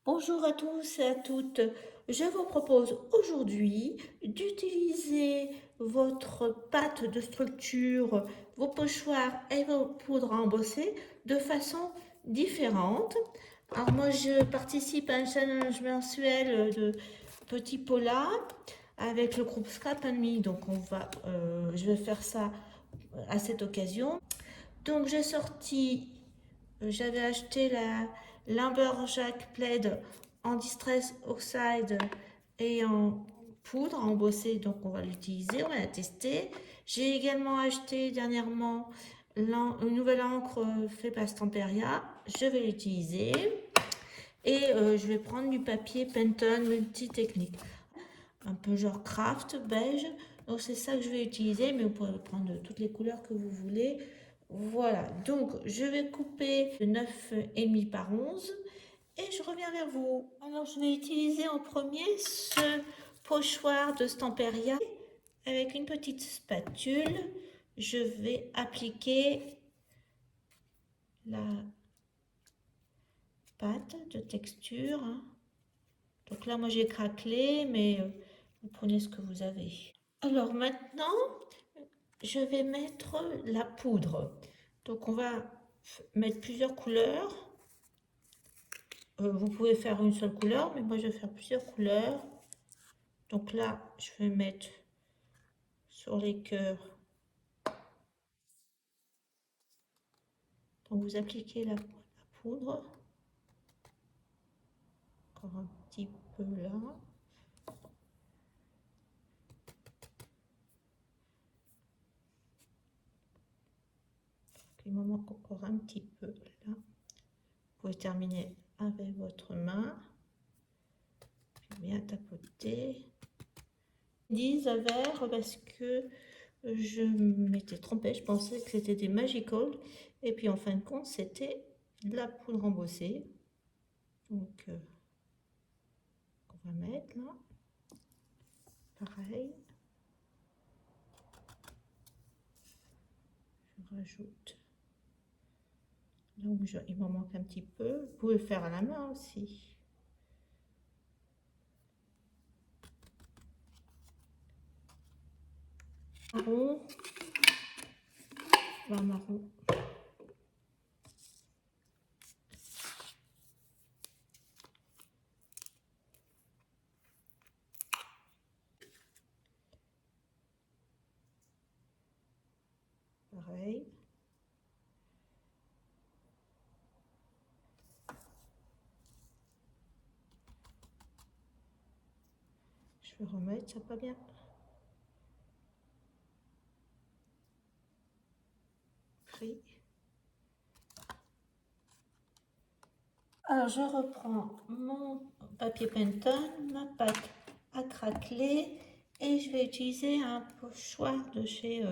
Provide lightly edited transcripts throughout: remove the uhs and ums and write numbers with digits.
Bonjour à tous et à toutes. Je vous propose aujourd'hui d'utiliser votre pâte de structure, vos pochoirs et vos poudres à embosser de façon différente. Alors moi je participe à un challenge mensuel de petits polas avec le groupe Scrap Me, donc je vais faire ça à cette occasion. Donc j'avais acheté la Lumberjack Plaid en Distress Oxide et en poudre à embosser, donc on va l'utiliser, on va la tester. J'ai également acheté dernièrement une nouvelle encre faite par Stamperia, je vais l'utiliser. Et je vais prendre du papier Penton multi-technique, un peu genre craft, beige. Donc c'est ça que je vais utiliser, mais vous pouvez prendre toutes les couleurs que vous voulez. Voilà, donc je vais couper de 9,5 par 11 et je reviens vers vous. Alors je vais utiliser en premier ce pochoir de Stamperia. Avec une petite spatule, je vais appliquer la pâte de texture. Donc là, moi j'ai craquelé, mais vous prenez ce que vous avez. Alors maintenant, je vais mettre la poudre. Donc on va mettre plusieurs couleurs. Vous pouvez faire une seule couleur, mais moi je vais faire plusieurs couleurs. Donc là, je vais mettre sur les cœurs. Donc vous appliquez la poudre. Encore un petit peu là. Il me manque encore un petit peu là. Vous pouvez terminer avec votre main. Bien tapoter. 10 à vert parce que je m'étais trompée, je pensais que c'était des Magical et puis en fin de compte c'était de la poudre embossée. Donc on va mettre là, pareil. Je rajoute. Donc il m'en manque un petit peu. Vous pouvez le faire à la main aussi. Marron. Marron. Pareil. Je vais remettre, ça pas bien pris. Alors je reprends mon papier Penton, ma pâte à craqueler et je vais utiliser un pochoir de chez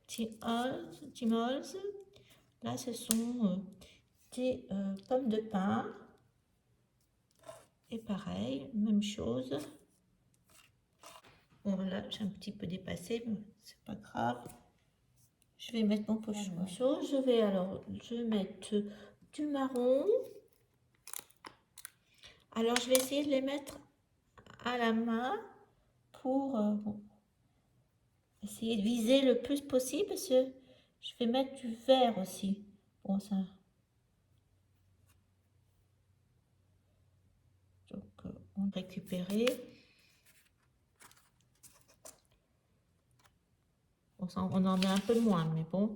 Timols. Là ce sont des pommes de pin et pareil, même chose. Bon là j'ai un petit peu dépassé, mais c'est pas grave. Je vais mettre mon pochoir. Je vais mettre du marron. Alors je vais essayer de les mettre à la main pour essayer de viser le plus possible parce que je vais mettre du vert aussi. Bon ça. Donc on va récupérer. Bon, ça, on en met un peu moins, mais bon.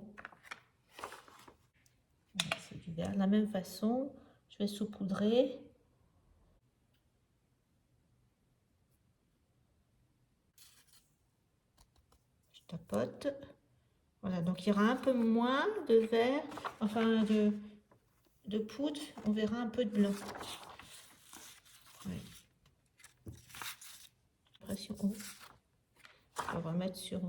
C'est du vert. De la même façon, je vais saupoudrer. Je tapote. Voilà, donc il y aura un peu moins de vert, enfin de poudre, on verra un peu de blanc. Oui. Pression haut. On va remettre sur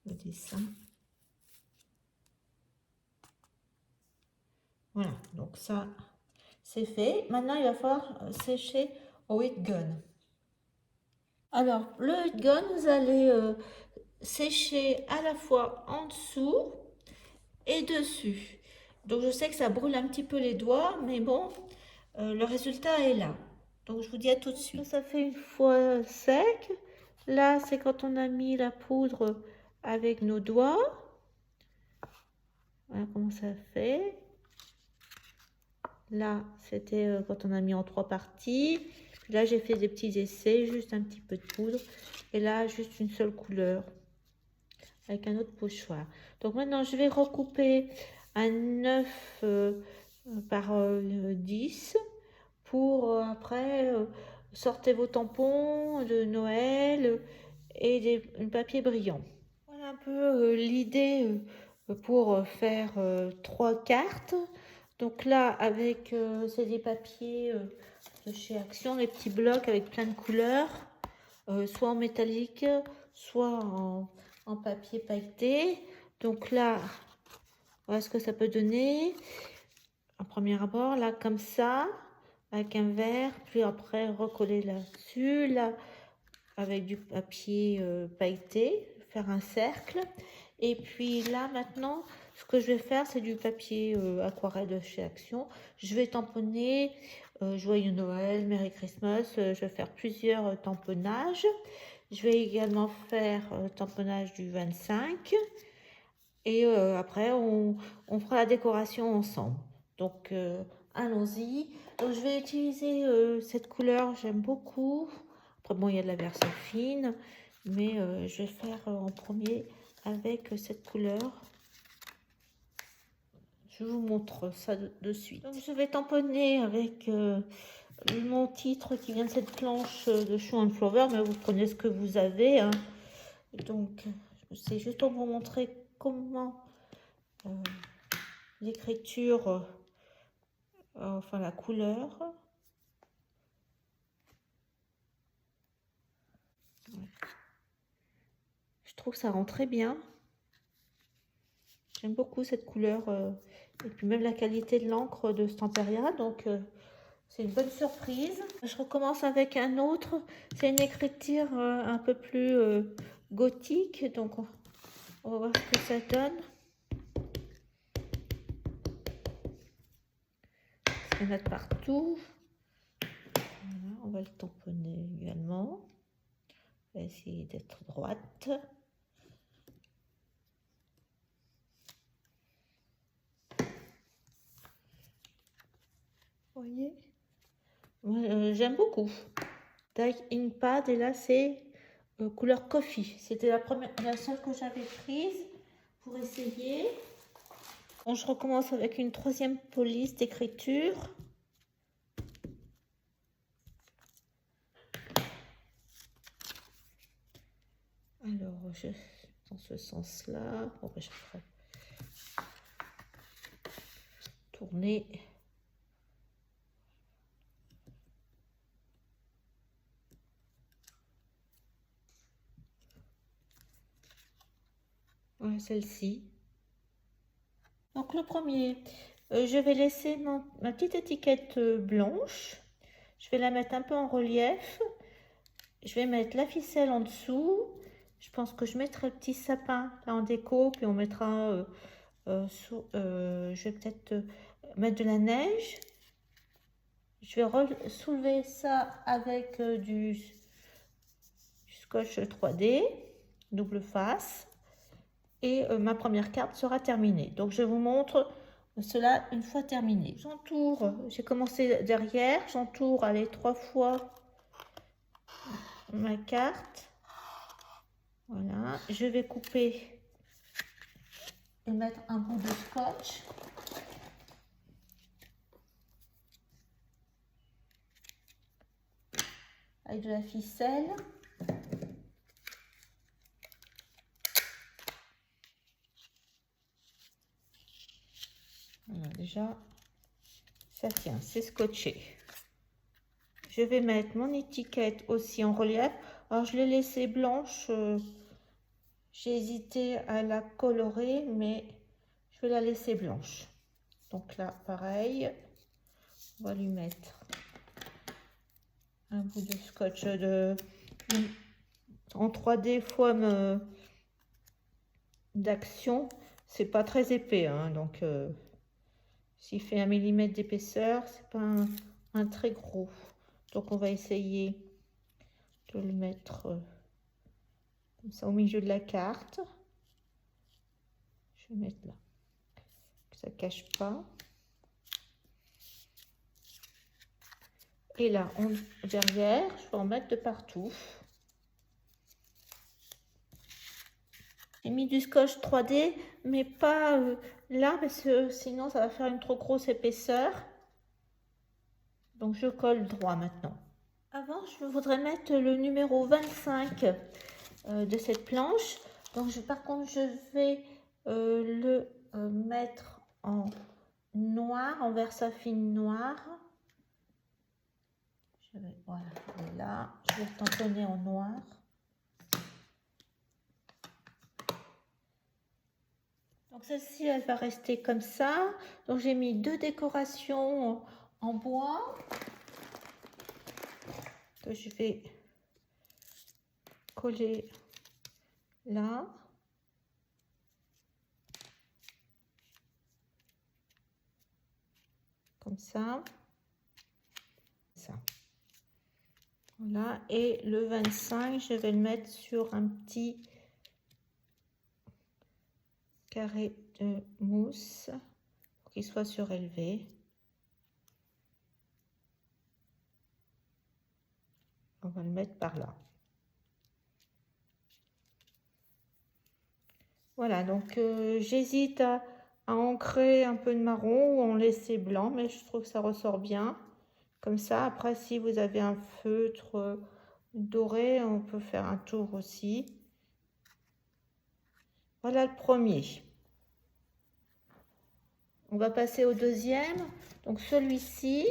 le dessin. Voilà, donc ça c'est fait. Maintenant il va falloir sécher au heat gun. Alors le heat gun, vous allez sécher à la fois en dessous et dessus. Donc je sais que ça brûle un petit peu les doigts, mais bon, le résultat est là. Donc je vous dis à tout de suite. Ça fait une fois sec. Là, c'est quand on a mis la poudre avec nos doigts. Voilà comment ça fait. Là, c'était quand on a mis en 3 parties. Puis là, j'ai fait des petits essais, juste un petit peu de poudre. Et là, juste une seule couleur avec un autre pochoir. Donc maintenant, je vais recouper un 9 par 10 pour après sortez vos tampons de Noël et des papiers brillants. Voilà un peu l'idée pour faire 3 cartes. Donc là, avec c'est des papiers de chez Action, les petits blocs avec plein de couleurs, soit en métallique, soit en papier pailleté. Donc là, voilà ce que ça peut donner. Un premier abord, là, comme ça, avec un verre, puis après recoller là-dessus, là, avec du papier pailleté, faire un cercle. Et puis là, maintenant, ce que je vais faire, c'est du papier aquarelle de chez Action. Je vais tamponner Joyeux Noël, Merry Christmas. Je vais faire plusieurs tamponnages. Je vais également faire tamponnage du 25. Et après, on fera la décoration ensemble. Donc, allons-y. Donc, je vais utiliser cette couleur, j'aime beaucoup. Après, bon, il y a de la version fine, mais je vais faire en premier avec cette couleur. Je vous montre ça de suite. Donc, je vais tamponner avec mon titre qui vient de cette planche de Show and Flower, mais vous prenez ce que vous avez. Hein. Donc, c'est juste pour vous montrer comment l'écriture, enfin la couleur. Je trouve que ça rend très bien. J'aime beaucoup cette couleur et puis même la qualité de l'encre de Stamperia, donc c'est une bonne surprise. Je recommence avec un autre. C'est une écriture un peu plus gothique, donc on va voir ce que ça donne. Je vais mettre partout. Voilà, on va le tamponner également. On va essayer d'être droite. Vous voyez, j'aime beaucoup. Dye Ink Pad, et là c'est couleur coffee. C'était la seule que j'avais prise pour essayer. Bon, je recommence avec une troisième police d'écriture. Alors, dans ce sens-là, bon, ben, je ferai tourner. Voilà, celle-ci. Donc, le premier, je vais laisser ma petite étiquette blanche. Je vais la mettre un peu en relief. Je vais mettre la ficelle en dessous. Je pense que je mettrai le petit sapin là en déco, puis on mettra, je vais peut-être mettre de la neige. Je vais soulever ça avec du scotch 3D, double face. Et ma première carte sera terminée. Donc je vous montre cela une fois terminé. J'entoure, j'ai commencé derrière, j'entoure, allez, 3 fois ma carte. Voilà, je vais couper et mettre un bout de scotch. Avec de la ficelle. Voilà, déjà, ça tient, c'est scotché. Je vais mettre mon étiquette aussi en relief. Alors, je l'ai laissée blanche. J'ai hésité à la colorer, mais je vais la laisser blanche. Donc là, pareil, on va lui mettre un bout de scotch en 3D forme d'Action. C'est pas très épais, hein, donc S'il fait 1 mm d'épaisseur, c'est pas un très gros. Donc on va essayer de le mettre comme ça au milieu de la carte. Je vais mettre là, que ça ne cache pas. Et là, derrière, je vais en mettre de partout. J'ai mis du scotch 3D, mais pas là, parce que sinon ça va faire une trop grosse épaisseur. Donc je colle droit maintenant. Avant, je voudrais mettre le numéro 25 de cette planche. Donc par contre, je vais le mettre en noir, en Versafine noir. Voilà, il est là. Je vais le tamponner en noir. Donc celle-ci, elle va rester comme ça. Donc j'ai mis 2 décorations en bois que je vais coller là. Comme ça. Voilà, et le 25, je vais le mettre sur un petit carré de mousse pour qu'il soit surélevé. On va le mettre par là. Voilà, donc j'hésite à ancrer un peu de marron ou en laisser blanc, mais je trouve que ça ressort bien. Comme ça, après, si vous avez un feutre doré, on peut faire un tour aussi. Voilà le premier. On va passer au deuxième. Donc celui-ci.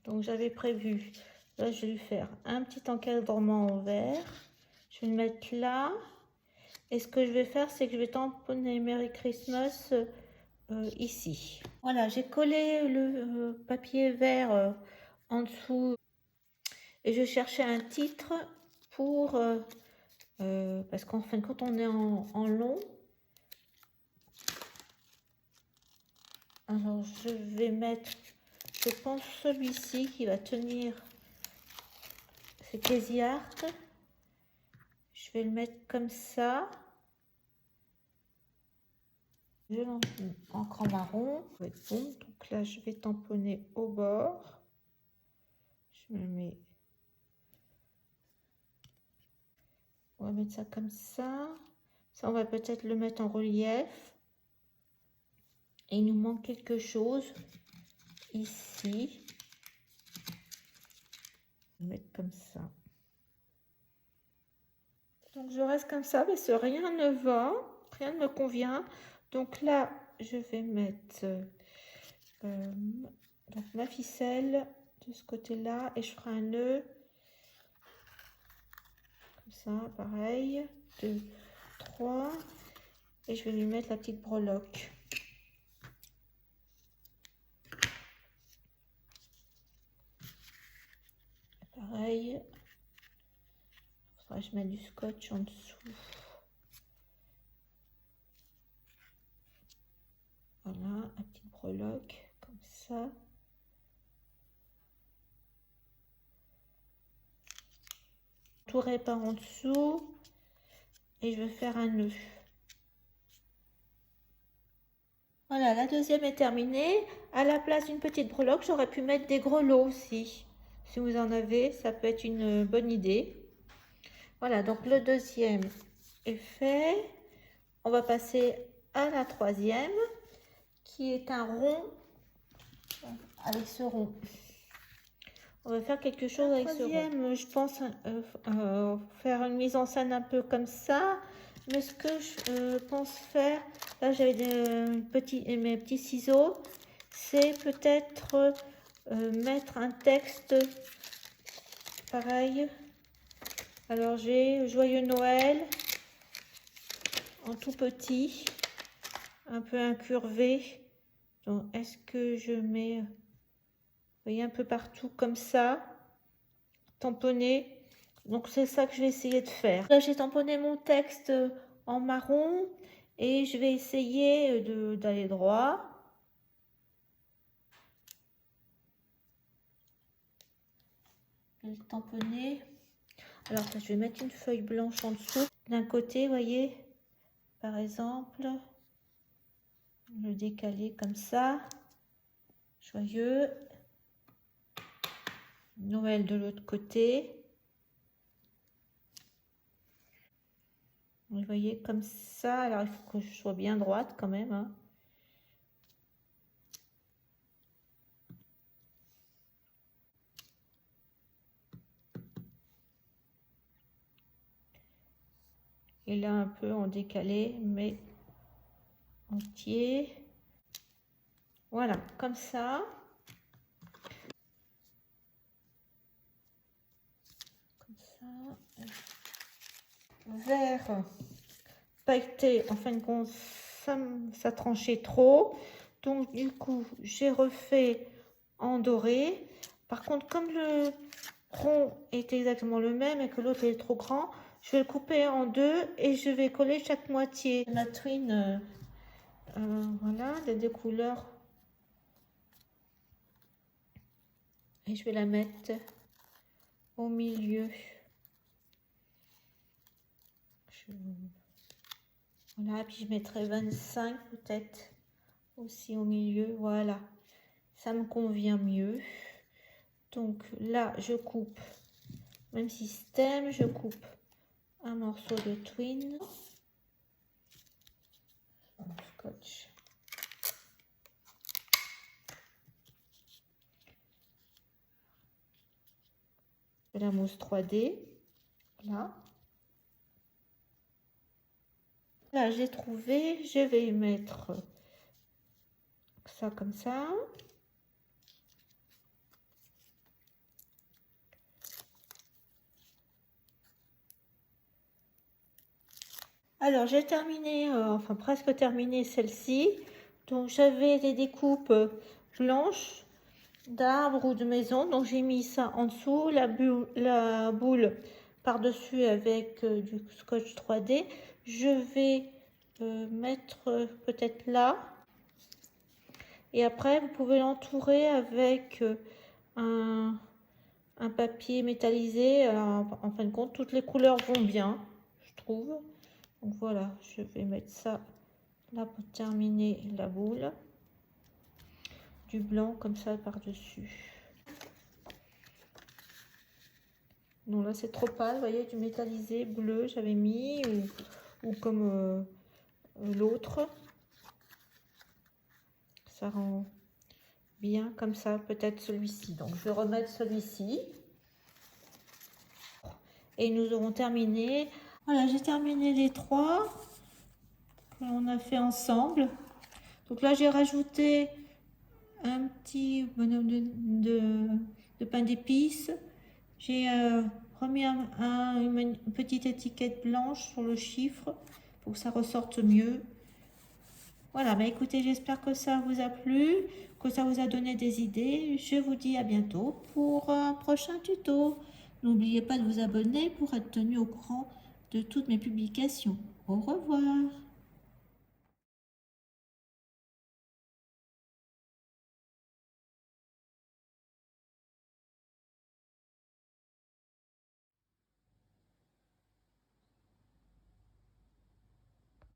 Donc j'avais prévu, là je vais lui faire un petit encadrement en vert. Je vais le mettre là. Et ce que je vais faire, c'est que je vais tamponner Merry Christmas ici. Voilà, j'ai collé le papier vert en dessous. Et je cherchais un titre pour... parce qu'en fin de compte, on est en long. Alors, je vais mettre, je pense, celui-ci qui va tenir. C'est Casey Art. Je vais le mettre comme ça. Je l'encre en marron. Ça va être bon. Donc là, je vais tamponner au bord. Je me mets. On va mettre ça comme ça. Ça, on va peut-être le mettre en relief. Et il nous manque quelque chose ici. On va mettre comme ça. Donc je reste comme ça parce que rien ne va, rien ne me convient. Donc là, je vais mettre donc ma ficelle de ce côté-là et je ferai un nœud. Comme ça, pareil. 2, 3. Et je vais lui mettre la petite breloque. Pareil. Il faudra que je mette du scotch en dessous. Voilà, la petite breloque, comme ça. Entourer par en dessous. Et je vais faire un nœud. Voilà, la deuxième est terminée. À la place d'une petite breloque, j'aurais pu mettre des grelots aussi. Si vous en avez, ça peut être une bonne idée. Voilà, donc le deuxième est fait. On va passer à la troisième, qui est un rond. Avec ce rond. On va faire quelque chose avec ce rond. Je pense faire une mise en scène un peu comme ça. Mais ce que je pense faire, là j'avais mes petits ciseaux, c'est peut-être mettre un texte pareil. Alors j'ai Joyeux Noël en tout petit, un peu incurvé. Donc est-ce que je mets, vous voyez, un peu partout comme ça, tamponné. Donc c'est ça que je vais essayer de faire. Là j'ai tamponné mon texte en marron Et je vais essayer d'aller droit. Je vais le tamponner. Alors, je vais mettre une feuille blanche en dessous. D'un côté, vous voyez, par exemple, le décaler comme ça. Joyeux. Noël de l'autre côté. Vous voyez, comme ça. Alors, il faut que je sois bien droite quand même, hein. Et là, un peu en décalé, mais entier. Voilà, comme ça. Comme ça. Vert pailleté, en fin de compte, ça tranchait trop. Donc, du coup, j'ai refait en doré. Par contre, comme le rond est exactement le même et que l'autre est trop grand, je vais le couper en deux et je vais coller chaque moitié. La twin, voilà, des couleurs. Et je vais la mettre au milieu. Voilà, puis je mettrai 25 peut-être aussi au milieu. Voilà, ça me convient mieux. Donc là, je coupe, même système, je coupe un morceau de twin. Scotch. De la mousse 3D. Là. Là, j'ai trouvé, je vais mettre ça comme ça. Alors, j'ai terminé, enfin presque terminé celle-ci. Donc, j'avais des découpes blanches d'arbres ou de maison. Donc, j'ai mis ça en dessous, la boule par-dessus avec du scotch 3D. Je vais mettre peut-être là. Et après, vous pouvez l'entourer avec un papier métallisé. Alors, en fin de compte, toutes les couleurs vont bien, je trouve. Donc voilà, je vais mettre ça là pour terminer la boule. Du blanc comme ça par-dessus. Non, là c'est trop pâle, vous voyez, du métallisé bleu j'avais mis, ou comme l'autre. Ça rend bien comme ça, peut-être celui-ci. Donc je vais remettre celui-ci. Et nous aurons terminé. Voilà, j'ai terminé les trois que l'on a fait ensemble. Donc là, j'ai rajouté un petit bonhomme de pain d'épices. J'ai remis une petite étiquette blanche sur le chiffre pour que ça ressorte mieux. Voilà, bah écoutez, j'espère que ça vous a plu, que ça vous a donné des idées. Je vous dis à bientôt pour un prochain tuto. N'oubliez pas de vous abonner pour être tenu au courant de toutes mes publications. Au revoir.